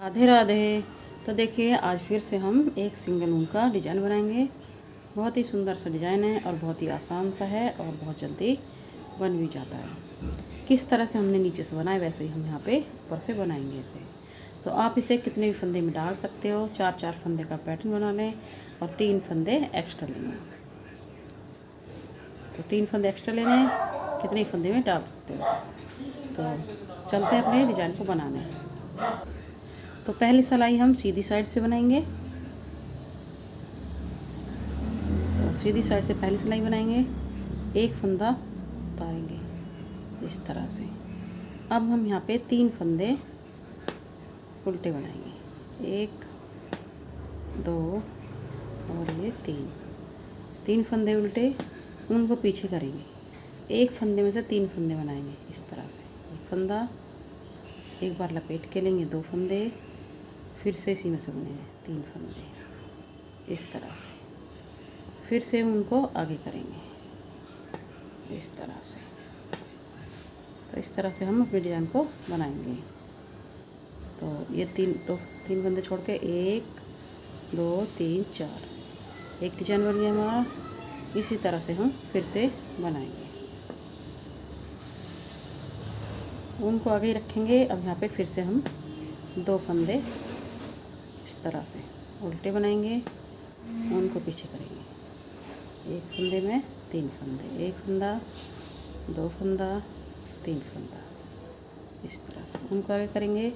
राधे राधे। तो देखिए आज फिर से हम एक सिंगल ऊन का डिज़ाइन बनाएंगे। बहुत ही सुंदर सा डिज़ाइन है और बहुत ही आसान सा है और बहुत जल्दी बन भी जाता है। किस तरह से हमने नीचे से बनाया वैसे ही हम यहाँ पे ऊपर से बनाएंगे इसे। तो आप इसे कितने भी फंदे में डाल सकते हो। 4-4 फंदे का पैटर्न बना लें और 3 फंदे एक्स्ट्रा लेने। तो 3 फंदे एक्स्ट्रा लेने, कितने ही फंदे में डाल सकते हो। तो चलते हैं अपने डिज़ाइन को बनाने। तो पहली सिलाई हम सीधी साइड से बनाएंगे। तो सीधी साइड से पहली सिलाई बनाएंगे, एक फंदा उतारेंगे इस तरह से। अब हम यहाँ पे 3 फंदे उल्टे बनाएंगे, 1 2 और ये 3 फंदे उल्टे, उनको पीछे करेंगे। एक फंदे में से 3 फंदे बनाएंगे इस तरह से। एक फंदा, एक बार लपेट के लेंगे 2 फंदे, फिर से इसी में से बनेंगे 3 फंदे इस तरह से। फिर से उनको आगे करेंगे इस तरह से। तो इस तरह से हम अपने डिज़ाइन को बनाएंगे। तो ये 3 फंदे छोड़ के 1 2 3 4 एक डिज़ाइन बन गया हमारा। इसी तरह से हम फिर से बनाएंगे, उनको आगे रखेंगे। अब यहाँ पे फिर से हम 2 फंदे इस तरह से उल्टे बनाएंगे, उनको पीछे करेंगे। एक फंदे में 3 फंदे, एक फंदा, 2 फंदा, 3 फंदा इस तरह से उनको आगे करेंगे।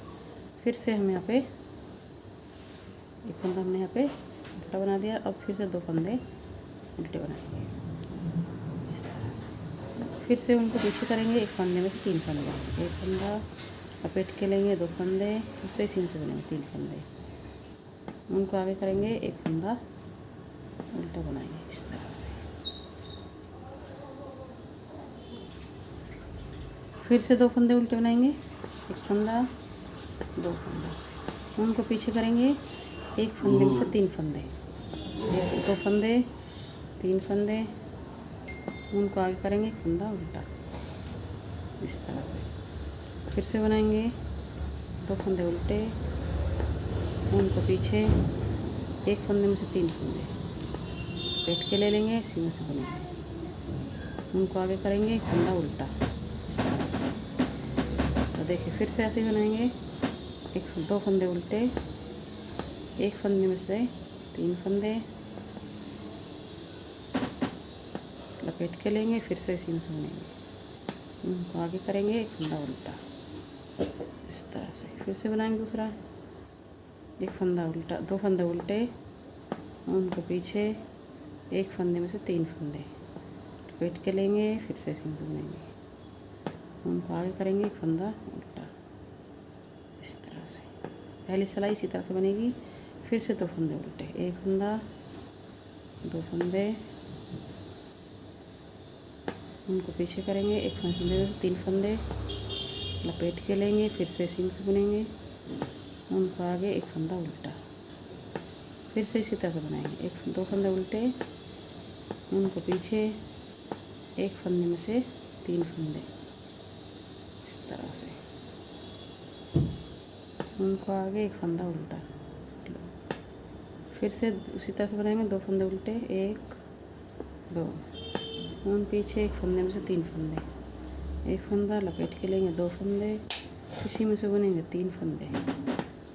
फिर से हम यहाँ पे एक फंदा हमने यहाँ पे उल्टा बना दिया। अब फिर से 2 फंदे उल्टे बनाएंगे इस तरह से। फिर से उनको पीछे करेंगे। एक फंदे में 3 फंदे, एक फंदा लपेट के लेंगे, 2 फंदे, फिर से इसी में से बनेंगे 3 फंदे, उनको आगे करेंगे। एक फंदा उल्टा बनाएंगे इस तरह से। फिर से 2 फंदे उल्टे बनाएंगे, एक फंदा, 2 फंदा, उनको पीछे करेंगे। एक फंदे में से 3 फंदे, 2 फंदे, 3 फंदे, उनको आगे करेंगे। एक फंदा उल्टा इस तरह से। फिर से बनाएंगे 2 फंदे उल्टे, उनको पीछे, एक फंदे में से 3 फंदे पेट के ले लेंगे, इसी में से बनेंगे, उनको आगे करेंगे। एक फंदा उल्टा इस तरह से। तो देखिए फिर से ऐसे बनाएंगे। 2 फंदे उल्टे, एक फंदे में से 3 फंदे लपेट के लेंगे, फिर से इसी में से बनेंगे, उनको आगे करेंगे। एक फंदा उल्टा इस तरह से। फिर से बनाएंगे दूसरा, एक फंदा उल्टा, 2 फंदे उल्टे, उनको पीछे, एक फंदे में से 3 फंदे लपेट के लेंगे, फिर से इसी में से बनेंगे, उनको आगे करेंगे। एक फंदा उल्टा इस तरह से। पहली सिलाई इसी तरह से बनेगी। फिर से 2 फंदे उल्टे, एक फंदा, 2 फंदे, उनको पीछे करेंगे। एक फंदे में से 3 फंदे लपेट के लेंगे, फिर से इसी में से बुनेंगे, उनको आगे। एक फंदा उल्टा, फिर से इसी तरह से बनाएंगे। 2 फंदे उल्टे, उनको पीछे, एक फंदे में से 3 फंदे इस तरह से, उनको आगे। एक फंदा उल्टा, फिर से उसी तरह से बनाएंगे। 2 फंदे उल्टे, 1 2, उन पीछे, एक फंदे में से 3 फंदे, एक फंदा लपेट के लेंगे, 2 फंदे, इसी में से बनेंगे 3 फंदे,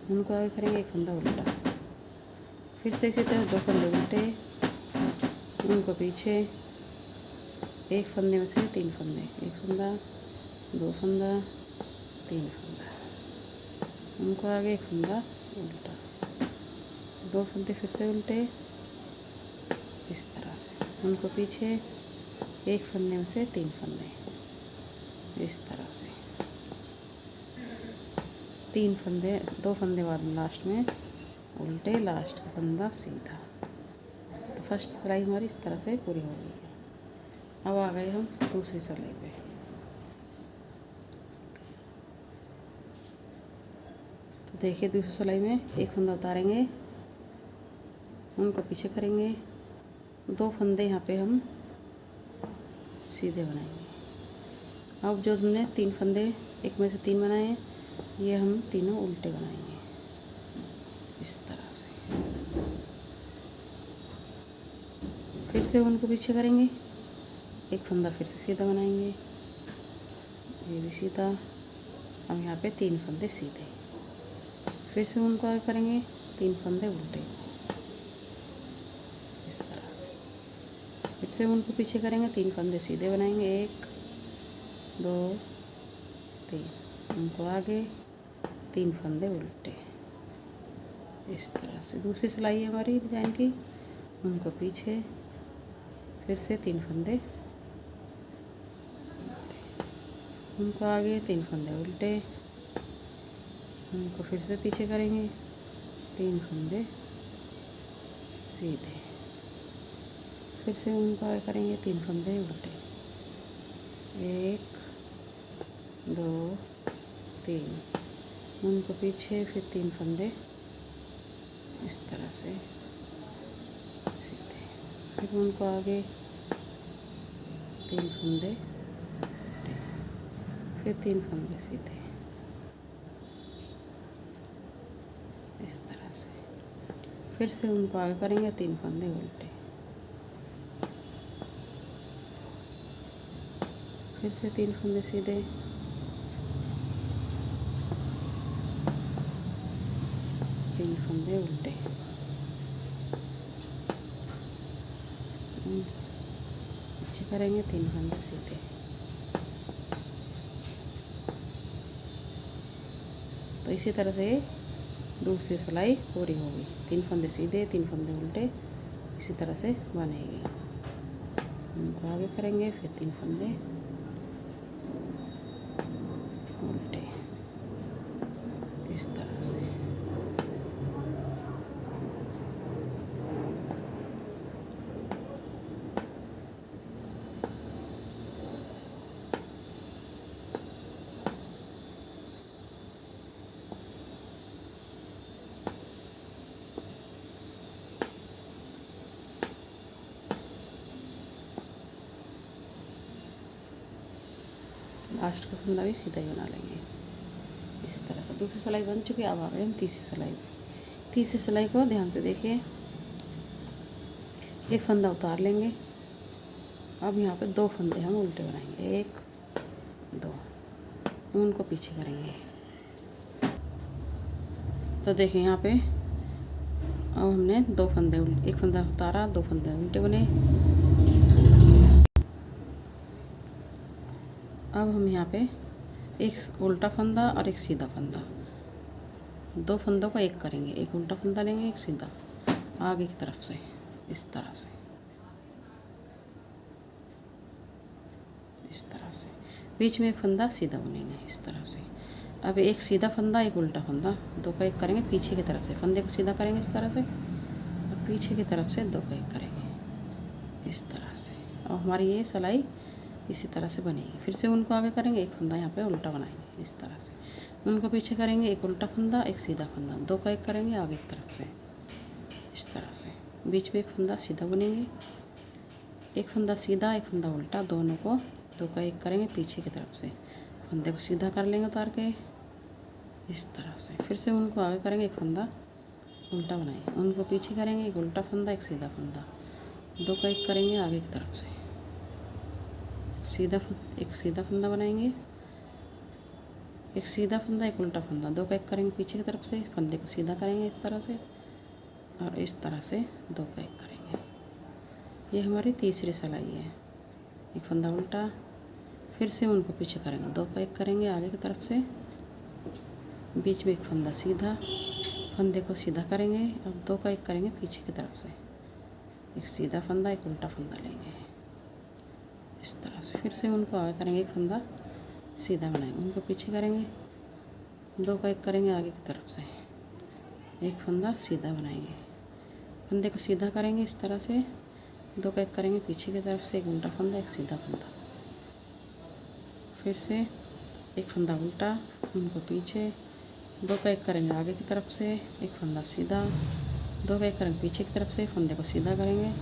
उनको आगे करेंगे। एक फंदा उल्टा, फिर से इसी तरह 2 फंदे उल्टे, उनको पीछे, एक फंदे में से 3 फंदे, एक फंदा, 2 फंदा, 3 फंदा, उनको आगे। एक फंदा उल्टा, 2 फंदे फिर से उल्टे इस तरह से, उनको पीछे, एक फंदे में से 3 फंदे इस तरह से। 3 फंदे, 2 फंदे बाद में लास्ट में उल्टे, लास्ट का फंदा सीधा। तो फर्स्ट सिलाई हमारी इस तरह से पूरी हो गई है। अब आ गए हम दूसरी सिलाई पे। तो देखिए दूसरी सिलाई में एक फंदा उतारेंगे, उनको पीछे करेंगे, 2 फंदे यहाँ पे हम सीधे बनाएंगे। अब जो हमने 3 फंदे एक में से 3 बनाए, ये हम तीनों उल्टे बनाएंगे। इस तरह से। फिर से उनको पीछे करेंगे, एक फंदा फिर से सीधा बनाएंगे, ये भी सीधा। अब यहाँ पे 3 फंदे सीधे, फिर से उनको आगे करेंगे, 3 फंदे उल्टे इस तरह से। फिर से उनको पीछे करेंगे, 3 फंदे सीधे बनाएंगे, 1 2 3, उनको आगे, 3 फंदे उल्टे इस तरह से। दूसरी सिलाई है हमारी डिजाइन की, उनको पीछे, फिर से 3 फंदे, उनको आगे, 3 फंदे उल्टे, उनको फिर से पीछे करेंगे, 3 फंदे सीधे, फिर से उनको आगे करेंगे, 3 फंदे उल्टे, 1 2 3, उनको पीछे, फिर 3 फंदे इस तरह से सीधे, फिर उनको आगे, 3 फंदे उल्टे, फिर 3 फंदे सीधे इस तरह से। फिर से उनको आगे करेंगे, 3 फंदे उल्टे, फिर से 3 फंदे सीधे, 3 फंदे उल्टे, पीछे करेंगे, 3 फंदे सीधे। तो इसी तरह से दूसरी सिलाई पूरी होगी। 3 फंदे सीधे, 3 फंदे उल्टे, इसी तरह से बनेगी। उनको आगे करेंगे, फिर 3 फंदे उल्टे इस तरह से। लास्ट का फंदा भी सीधा ही बना लेंगे इस तरह से। दूसरी सिलाई बन चुकी है, अब आ गए हम तीसरी सिलाई। तीसरी सिलाई को ध्यान से देखिए, एक फंदा उतार लेंगे, अब यहाँ पे 2 फंदे हम उल्टे बनाएंगे, 1 2, उनको पीछे करेंगे। तो देखिए यहाँ पे अब हमने 2 फंदे, एक फंदा उतारा, 2 फंदे उल्टे बने। अब हम यहाँ पे एक उल्टा फंदा और एक सीधा फंदा, 2 फंदों को एक करेंगे, एक उल्टा फंदा लेंगे, एक सीधा आगे की तरफ से इस तरह से, इस तरह से। बीच में एक फंदा सीधा बुनेंगे इस तरह से। अब एक सीधा फंदा, एक उल्टा फंदा, 2 का एक करेंगे पीछे की तरफ से, फंदे को सीधा करेंगे इस तरह से, और पीछे की तरफ से 2 का एक करेंगे इस तरह से। और हमारी ये सिलाई इसी तरह से बनेगी। फिर से उनको आगे करेंगे, एक फंदा यहाँ पे उल्टा बनाएंगे इस तरह से, उनको पीछे करेंगे, एक उल्टा फंदा, एक सीधा फंदा, 2 का एक करेंगे आगे की तरफ से इस तरह से। बीच में एक फंदा सीधा बुनेंगे, एक फंदा सीधा, एक फंदा उल्टा, दोनों को 2 का एक करेंगे पीछे की तरफ से, फंदे को सीधा कर लेंगे उतार के इस तरह से। फिर से उनको आगे करेंगे, एक फंदा उल्टा बनाएंगे, उनको पीछे करेंगे, एक उल्टा फंदा, एक सीधा फंदा, 2 का एक करेंगे आगे की तरफ से, एक सीधा फंदा बनाएंगे, एक सीधा फंदा, एक उल्टा फंदा, 2 का एक करेंगे पीछे की तरफ से, फंदे को सीधा करेंगे इस तरह से, और इस तरह से 2 का एक करेंगे। ये हमारी तीसरी सिलाई है। एक फंदा उल्टा, फिर से उनको पीछे करेंगे, 2 का एक करेंगे आगे की तरफ से, बीच में एक फंदा सीधा, फंदे को सीधा करेंगे, अब 2 का एक करेंगे पीछे की तरफ से, एक सीधा फंदा, एक उल्टा फंदा लेंगे इस तरह से। फिर से उनको आगे करेंगे, एक फंदा सीधा बनाएंगे, उनको पीछे करेंगे, 2 का एक करेंगे आगे की तरफ से, एक फंदा सीधा बनाएंगे, फंदे को सीधा करेंगे इस तरह से, 2 का एक करेंगे पीछे की तरफ से, एक उल्टा फंदा, एक सीधा फंदा, फिर से एक फंदा उल्टा, उनको पीछे, 2 का एक करेंगे आगे की तरफ से, एक फंदा सीधा, 2 का एक करेंगे पीछे की तरफ से, फंदे को सीधा करेंगे,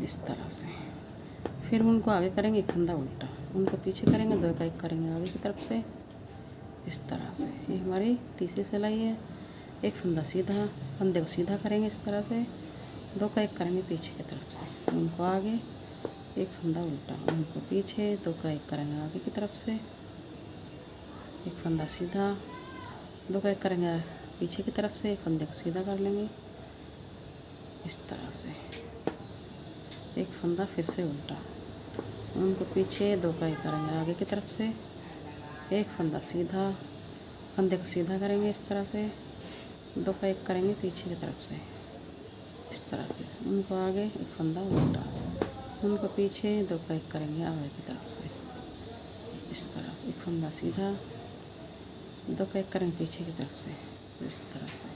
इस तरह से। फिर उनको आगे करेंगे, एक फंदा उल्टा, उनको पीछे करेंगे, 2 का एक करेंगे आगे की तरफ से, इस तरह से। ये हमारी तीसरी सिलाई है। एक फंदा सीधा, फंदे को सीधा करेंगे इस तरह से, 2 का 1 करेंगे पीछे की तरफ से, उनको आगे, एक फंदा उल्टा, उनको पीछे, 2 का 1 करेंगे आगे की तरफ से, एक फंदा सीधा, 2 का 1 करेंगे पीछे की तरफ से, एक फंदे को सीधा कर लेंगे इस तरह से। एक फंदा फिर से उल्टा, उनको पीछे, 2 का 1 करेंगे आगे की तरफ से, एक फंदा सीधा, फंदे को सीधा करेंगे इस तरह से, 2 का 1 करेंगे पीछे की तरफ से इस तरह से, उनको आगे, एक फंदा उल्टा, उनको पीछे, 2 का 1 करेंगे आगे की तरफ से इस तरह से, एक फंदा सीधा, 2 का 1 करेंगे पीछे की तरफ से इस तरह से,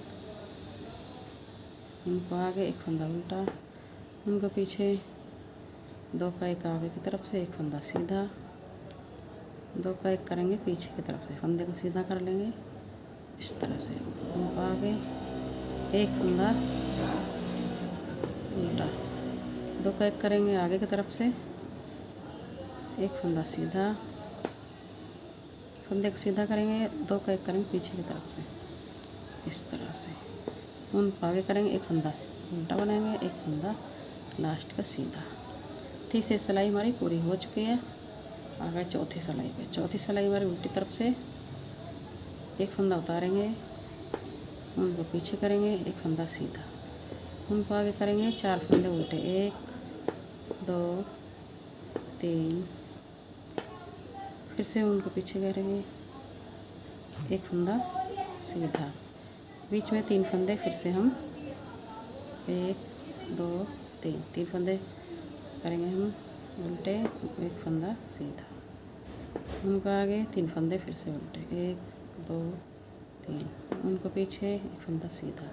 उनको आगे, एक फंदा उल्टा, उनको पीछे, 2 का 1 आगे की तरफ से, एक फंदा सीधा, 2 का 1 करेंगे पीछे की तरफ से, फंदे को सीधा कर लेंगे इस तरह से, उनको आगे, एक फंदा उल्टा, 2 का 1 करेंगे आगे की तरफ से, एक फंदा सीधा, फंदे को सीधा करेंगे, 2 का 1 करेंगे पीछे की तरफ से इस तरह से, उनको आगे करेंगे, एक फंदा उल्टा बनाएंगे, एक फंदा लास्ट का सीधा। तीसरी सिलाई हमारी पूरी हो चुकी है। आ गए चौथी सिलाई पे। चौथी सिलाई हमारी उल्टी तरफ से, एक फंदा उतारेंगे, उनको पीछे करेंगे, एक फंदा सीधा, उनको आगे करेंगे, 4 फंदे उल्टे, 1 2 3, फिर से उनको पीछे करेंगे, एक फंदा सीधा, बीच में 3 फंदे, फिर से हम 1 2 3 फंदे करेंगे हम उल्टे, एक फंदा सीधा, उनको आगे 3 फंदे फिर से उल्टे, 1 2 3, उनको पीछे, एक फंदा सीधा,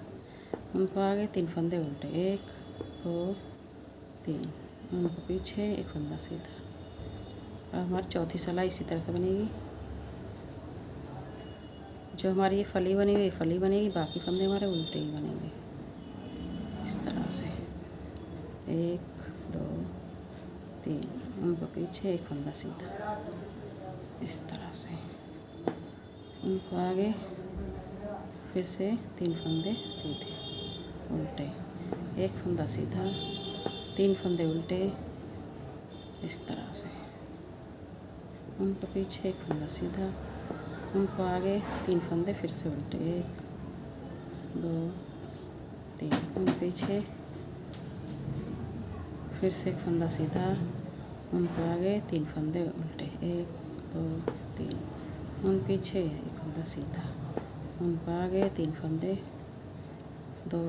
उनको आगे 3 फंदे उल्टे, 1 2 3, उनको पीछे, एक फंदा सीधा। अब हमारी चौथी सिलाई इसी तरह से बनेगी। जो हमारी ये फली बनी हुई फली बनेगी, बाकी फंदे हमारे उल्टे ही बनेंगे इस तरह से, 1 2 3, उनको पीछे, एक फंदा सीधा इस तरह से, उनको आगे, फिर से 3 फंदे सीधे उल्टे, एक फंदा सीधा, 3 फंदे उल्टे इस तरह से, उनको पीछे, एक फंदा सीधा, उनको आगे, 3 फंदे फिर से उल्टे, 1 2 3, उनको पीछे, फिर से एक फंदा सीधा, उनको आगे, 3 फंदे उल्टे, 1 2 3, उन पीछे, एक फंदा सीधा, उनको आगे, 3 फंदे 2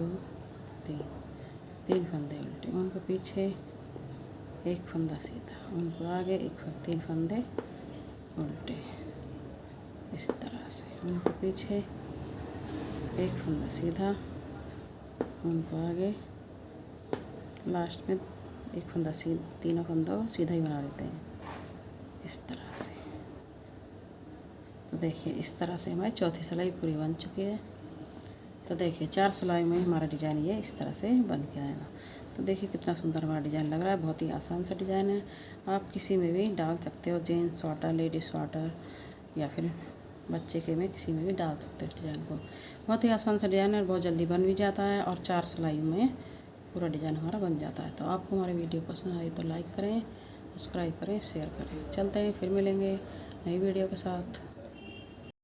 3 फंदे उल्टे, उनको पीछे, एक फंदा सीधा, उनको आगे, 3 फंदे उल्टे इस तरह से, उनको पीछे, एक फंदा सीधा, उनको आगे, लास्ट में एक फंदा तीनों फंदों को सीधा ही बना लेते हैं इस तरह से। तो देखिए इस तरह से हमारी चौथी सिलाई पूरी बन चुकी है। तो देखिए 4 सिलाई में हमारा डिज़ाइन ये इस तरह से बन के आएगा। तो देखिए कितना सुंदर हमारा डिज़ाइन लग रहा है। बहुत ही आसान सा डिज़ाइन है, आप किसी में भी डाल सकते हो, जेंट्स स्वेटर, लेडीज स्वेटर या फिर बच्चे के में किसी में भी डाल सकते हो डिज़ाइन को। बहुत ही आसान सा डिज़ाइन है, बहुत जल्दी बन भी जाता है और 4 सिलाई में पूरा डिज़ाइन हमारा बन जाता है। तो आपको हमारी वीडियो पसंद आई तो लाइक करें, सब्सक्राइब करें, शेयर करें। चलते हैं, फिर मिलेंगे नई वीडियो के साथ।